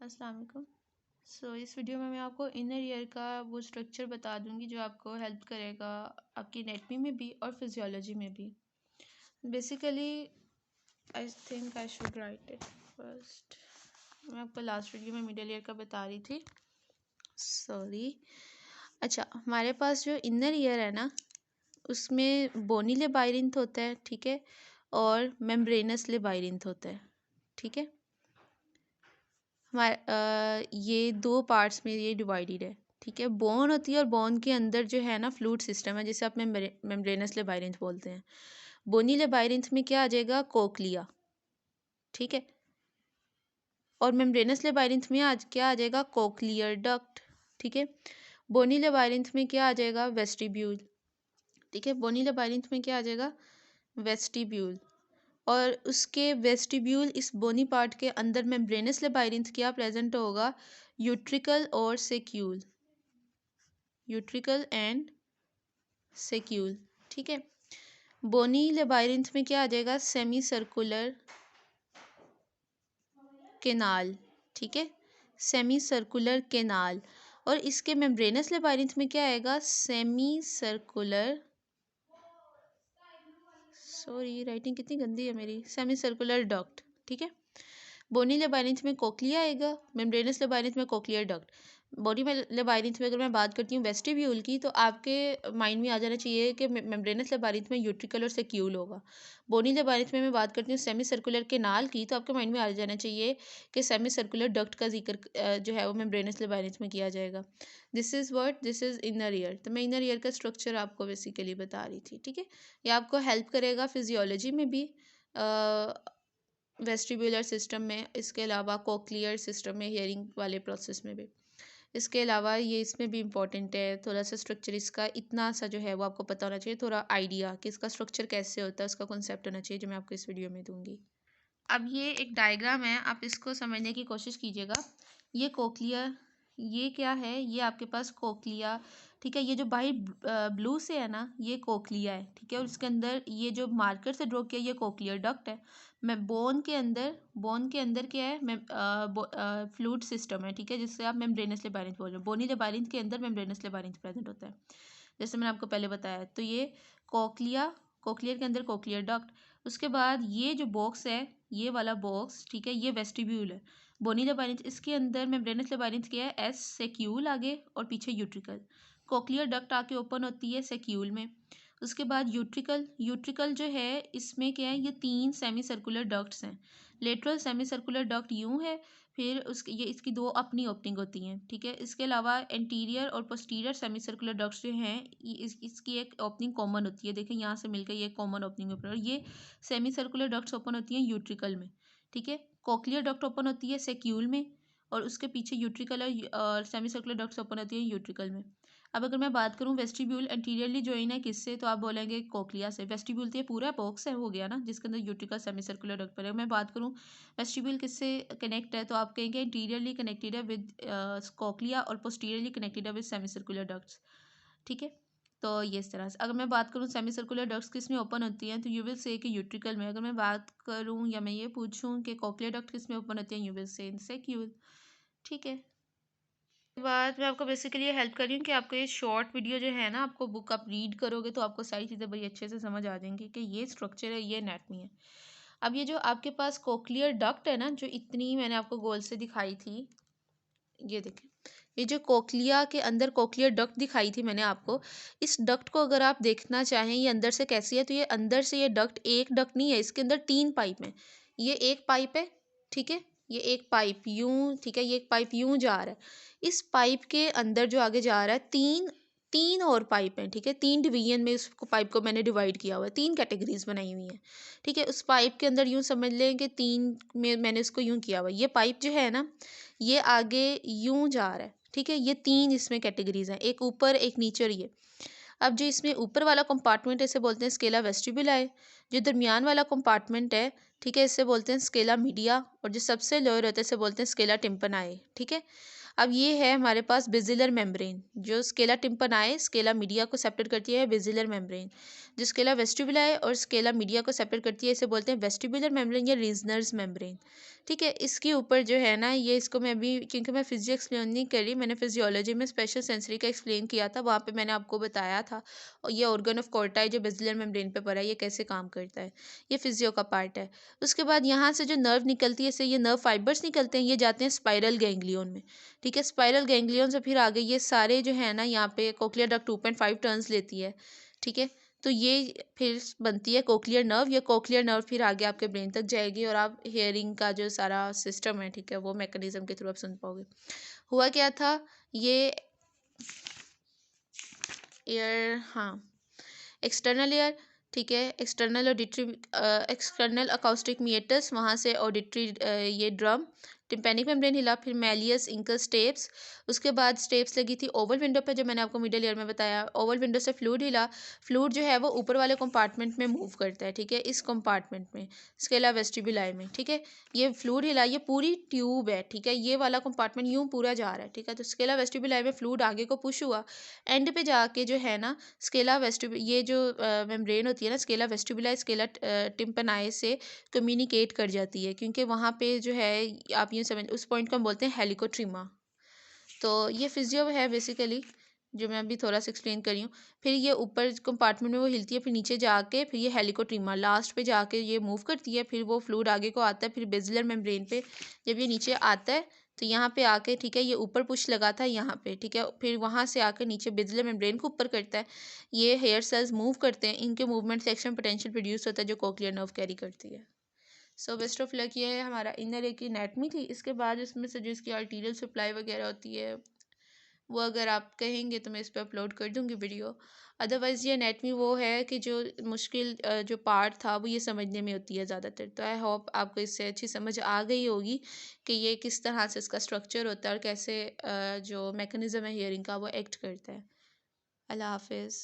अस्सलाम वालेकुम। इस वीडियो में मैं आपको इनर ईयर का वो स्ट्रक्चर बता दूंगी जो आपको हेल्प करेगा आपकी एनाटमी में भी और फिजियोलॉजी में भी। Basically I think I should write it first. मैं आपको लास्ट वीडियो में मिडल ईयर का बता रही थी, सॉरी। अच्छा, हमारे पास जो इनर ईयर है ना, उसमें बोनी लेबाइरिंथ होता है, ठीक है, और मेम्ब्रेनस लेबाइरिंथ होता है, ठीक है। हमारे ये दो पार्ट्स में ये डिवाइडेड है, ठीक है। बोन होती है और बोन के अंदर जो है ना फ्लूइड सिस्टम है, जिसे आप मेम्ब्रेनस लेबाइरिंथ बोलते हैं। बोनी लेबाइरिंथ में क्या आ जाएगा? कोक्लिया, ठीक है। और मेम्ब्रेनस लेबाइरिंथ में आज क्या आ जाएगा? कोक्लियर डक्ट, ठीक है। बोनी लेबाइरिंथ में क्या आ जाएगा? वेस्टिब्यूल, ठीक है। बोनी लेबाइरिंथ में क्या आ जाएगा? वेस्टिब्यूल। और उसके वेस्टिब्यूल इस बोनी पार्ट के अंदर मेम्ब्रेनस लेबाइरिंथ क्या प्रेजेंट होगा? यूट्रिकल और सेक्यूल, यूट्रिकल एंड सेक्यूल, ठीक है। बोनी लेबाइरिंथ में क्या आ जाएगा? सेमी सर्कुलर केनाल, ठीक है, सेमी सर्कुलर केनाल। और इसके मेम्ब्रेनस लेबाइरिंथ में क्या आएगा? सेमी सर्कुलर, सॉरी राइटिंग कितनी गंदी है मेरी, सेमी सर्कुलर डक्ट, ठीक है। बोनी लेबाइरिंथ में कोक्लिया आएगा, मेम्ब्रेनस लेबाइरिंथ में कोक्लियर डक्ट। बोनी लेबाइरिंथ में अगर मैं बात करती हूँ वेस्टिब्यूल की, तो आपके माइंड में आ जाना चाहिए कि मेम्ब्रेनस लेबाइरिंथ में यूट्रिकल और सेक्यूल होगा। बोनी लेबाइरिंथ में मैं बात करती हूँ सेमी सर्कुलर केनाल की, तो आपके माइंड में आ जाना चाहिए कि सेमी सर्कुलर डक्ट का जिक्र जो है वो मेम्ब्रेनस लेबाइरिंथ में किया जाएगा। This is inner ear. तो मैं इनर ईयर का स्ट्रक्चर आपको बेसिकली बता रही थी, ठीक है। ये आपको हेल्प करेगा फिजियोलॉजी में भी, वेस्टिब्यूलर सिस्टम में, इसके अलावा कोक्लियर सिस्टम में, हियरिंग वाले प्रोसेस में भी। इसके अलावा ये इसमें भी इम्पॉर्टेंट है थोड़ा सा स्ट्रक्चर इसका, इतना सा जो है वो आपको पता होना चाहिए, थोड़ा आइडिया कि इसका स्ट्रक्चर कैसे होता है, उसका कॉन्सेप्ट होना चाहिए, जो मैं आपको इस वीडियो में दूंगी। अब ये एक डायग्राम है, आप इसको समझने की कोशिश कीजिएगा। ये कोक्लिया, ये क्या है? ये आपके पास कोक्लिया, ठीक है। ये जो बाहर ब्लू से है ना, ये कोक्लिया है, ठीक है। और इसके अंदर ये जो मार्कर से ड्रॉ किया, ये कोक्लियर डक्ट है। मैं बोन के अंदर क्या है? मैं फ्लूइड सिस्टम है, ठीक है, जिससे आप मेम्ब्रेनस लेबाइरिंथ बोल रहे हो। बोनी लेबाइरिंथ के अंदर मेम्ब्रेनस लेबाइरिंथ प्रेजेंट होता है, जैसे मैंने आपको पहले बताया। तो ये कोक्लिया, कोक्लियर के अंदर कोक्लियर डक्ट। उसके बाद ये जो बॉक्स है, ये वाला बॉक्स, ठीक है, ये वेस्टिब्यूल है। बोनी लेबाइरिंथ, इसके अंदर मेम्ब्रेनस लेबाइरिंथ क्या है? एस सेक्यूल आगे और पीछे यूट्रिकल। कोक्लियर डक्ट आके ओपन होती है सेक्यूल में। उसके बाद यूट्रिकल, यूट्रिकल जो है इसमें क्या है? ये 3 सेमी सर्कुलर डक्ट्स हैं। लेटरल सेमी सर्कुलर डक्ट यूं है, फिर उसके ये इसकी 2 अपनी ओपनिंग होती हैं, ठीक है। इसके अलावा एंटीरियर और पोस्टीरियर सेमी सर्कुलर डक्ट्स जो हैं, इसकी एक ओपनिंग कॉमन होती है। देखिए यहाँ से मिलकर ये कॉमन ओपनिंग ओपन, और ये सेमी सर्कुलर डक्ट्स ओपन होती हैं यूट्रिकल में, ठीक है। कोक्लियर डक्ट ओपन होती है सेक्यूल में, और उसके पीछे यूट्रिकल और सेमी सर्कुलर डक्ट्स ओपन होती है यूट्रिकल में। अब अगर मैं बात करूँ वेस्टिब्यूल एंटीरियरली ज्वाइन है किससे, तो आप बोलेंगे कोक्लिया से। वेस्टिब्यूल तो ये पूरा बॉक्स है, हो गया ना, जिसके अंदर यूट्रिकल सेमी सर्कुलर डक्ट पर है। मैं बात करूँ वेस्टिब्यूल किससे कनेक्ट है, तो आप कहेंगे इंटीरियरली कनेक्टेड है विद कोक्लिया और पोस्टीरियरली कनेक्टेड है विद सेमी सर्कुलर डक्ट्स, ठीक है। तो ये इस तरह से अगर मैं बात करूँ सेमी सर्कुलर डक्ट्स किस में ओपन होती हैं, तो यू विल से कि यूट्रिकल में। अगर मैं बात करूँ या मैं ये पूछूँ कि कोक्लियर डक्ट किस में ओपन होती है, यू विल से इन सेक्यूल, ठीक है। बाद मैं आपको बेसिकली ये हेल्प कर रही हूँ कि आपको ये शॉर्ट वीडियो जो है ना, आपको बुक आप रीड करोगे तो आपको सारी चीज़ें बड़ी अच्छे से समझ आ जाएंगी कि ये स्ट्रक्चर है, ये एनाटमी है। अब ये जो आपके पास कोक्लियर डक्ट है ना, जो इतनी मैंने आपको गोल से दिखाई थी, ये देखें, ये जो कोक्लिया के अंदर कोक्लियर डक्ट दिखाई थी मैंने आपको, इस डक्ट को अगर आप देखना चाहें ये अंदर से कैसी है, तो ये अंदर से ये डक्ट एक डक्ट नहीं है, इसके अंदर 3 पाइप हैं। ये एक पाइप है, ठीक है, ये एक पाइप यूं, ठीक है, ये एक पाइप यूं जा रहा है। इस पाइप के अंदर जो आगे जा रहा है, तीन तीन और पाइप हैं, ठीक है। 3 डिवीजन में इसको पाइप को मैंने डिवाइड किया हुआ है, 3 कैटेगरीज बनाई हुई हैं, ठीक है। उस पाइप के अंदर यूं समझ लें कि 3 में मैंने इसको यूं किया हुआ है। ये पाइप जो है ना, ये आगे यूं जा रहा है, ठीक है। ये 3 इसमें कैटेगरीज हैं, एक ऊपर एक नीचे और ये। अब जो इसमें ऊपर वाला कंपार्टमेंट है, इसे बोलते हैं स्केला वेस्टिबुलाe। जो दरमियान वाला कंपार्टमेंट है, ठीक है, इससे बोलते हैं स्केला मीडिया, और जो सबसे लोअर होता है इसे बोलते हैं स्केला टिम्पनाई। ठीक है, अब ये है हमारे पास बेसिलर मेम्ब्रेन। जो स्केला टिम्पनाई स्केला मीडिया को सेपरेट करती है बेसिलर मेम्ब्रेन। जो स्केला वेस्टिबुलाई और स्केला मीडिया को सेपरेट करती है इसे बोलते हैं वेस्टिबुलर मेम्ब्रेन या रीजनर्स मेम्ब्रेन। ठीक है, इसके ऊपर जो है ना, ये इसको मैं अभी क्योंकि मैं फिजियो एक्सप्लेन नहीं करी, मैंने फिजियोलॉजी में स्पेशल सेंसरी का एक्सप्लेन किया था, वहाँ पे मैंने आपको बताया था। और ये ऑर्गन ऑफ कोर्टाई जो बेसिलर मेम्ब्रेन पे पड़ा है, ये कैसे काम करता है, ये फिजियो का पार्ट है। उसके बाद यहाँ से जो नर्व निकलती है, इससे ये नर्व फाइबर्स निकलते हैं, ये जाते हैं स्पाइरल गैंग्लियन में। ठीक है, स्पाइरल गैंग्लियन से फिर आगे ये सारे जो है ना, यहाँ पे कोक्लियर डक्ट 2.5 टर्न्स लेती है। ठीक है, तो ये फिर बनती है कोक्लियर नर्व। या कोक्लियर नर्व फिर आगे आपके ब्रेन तक जाएगी और आप हेयरिंग का जो सारा सिस्टम है, ठीक है, वो मैकेनिज्म के थ्रू आप सुन पाओगे। हुआ क्या था, ये ईयर, हाँ, एक्सटर्नल ईयर, ठीक है, एक्सटर्नल ऑडिटरी, एक्सटर्नल अकाउस्टिक मीएटस, वहाँ से ऑडिटरी ये ड्रम, टिम्पैनिक मेम्ब्रेन हिला, फिर मैलियस इंकल स्टेप्स। उसके बाद स्टेप्स लगी थी ओवल विंडो पे, जो मैंने आपको मिडिल ईयर में बताया। ओवल विंडो से फ्लूइड हिला। फ्लूइड जो है वो ऊपर वाले कंपार्टमेंट में मूव करता है। ठीक है, इस कंपार्टमेंट में स्केला वेस्टिबुलाई में। ठीक है, ये फ्लूइड हिला, ये पूरी ट्यूब है। ठीक है, ये वाला कंपार्टमेंट यूँ पूरा जा रहा है। ठीक है, तो स्केला वेस्टिबुलाई में फ्लूइड आगे को पुश हुआ, एंड पे जाके जो है ना, स्केला वेस्टिबु ये जो मेम्ब्रेन होती है ना, स्केला वेस्टिबुलाई स्केला टिम्पनाई से कम्युनिकेट कर जाती है, क्योंकि वहाँ पे जो है आप यूँ समझ, उस पॉइंट को हम बोलते हैं हेलिकोट्रीमा। तो ये फिजियो है बेसिकली, जो मैं अभी थोड़ा सा एक्सप्लेन करी हूँ। फिर ये ऊपर कंपार्टमेंट में वो हिलती है, फिर नीचे जाके फिर ये हेलिकोट्रीमा लास्ट पे जाके ये मूव करती है, फिर वो फ्लूइड आगे को आता है, फिर बेसिलर मेम्ब्रेन पे जब ये नीचे आता है तो यहाँ पे आके, ठीक है, ये ऊपर पुश लगाता है यहाँ पे। ठीक है, फिर वहाँ से आकर नीचे बेसिलर मेम्ब्रेन को ऊपर करता है। ये हेयर सेल्स मूव करते हैं, इनके मूवमेंट से एक्शन पोटेंशियल प्रोड्यूस होता है, जो कोक्लियर नर्व कैरी करती है। So best of luck. ये है हमारा इनर एक की एनाटमी थी। इसके बाद इसमें से जो इसकी आर्टीरियल सप्लाई वगैरह होती है, वो अगर आप कहेंगे तो मैं इस पर अपलोड कर दूँगी वीडियो। अदरवाइज़ ये एनाटमी वो है कि जो मुश्किल जो पार्ट था वो ये समझने में होती है ज़्यादातर। तो आई होप आपको इससे अच्छी समझ आ गई होगी कि ये किस तरह से इसका स्ट्रक्चर होता है और कैसे जो मैकेनिज़्म है हियरिंग का वो एक्ट करता है। अल्लाह हाफिज़।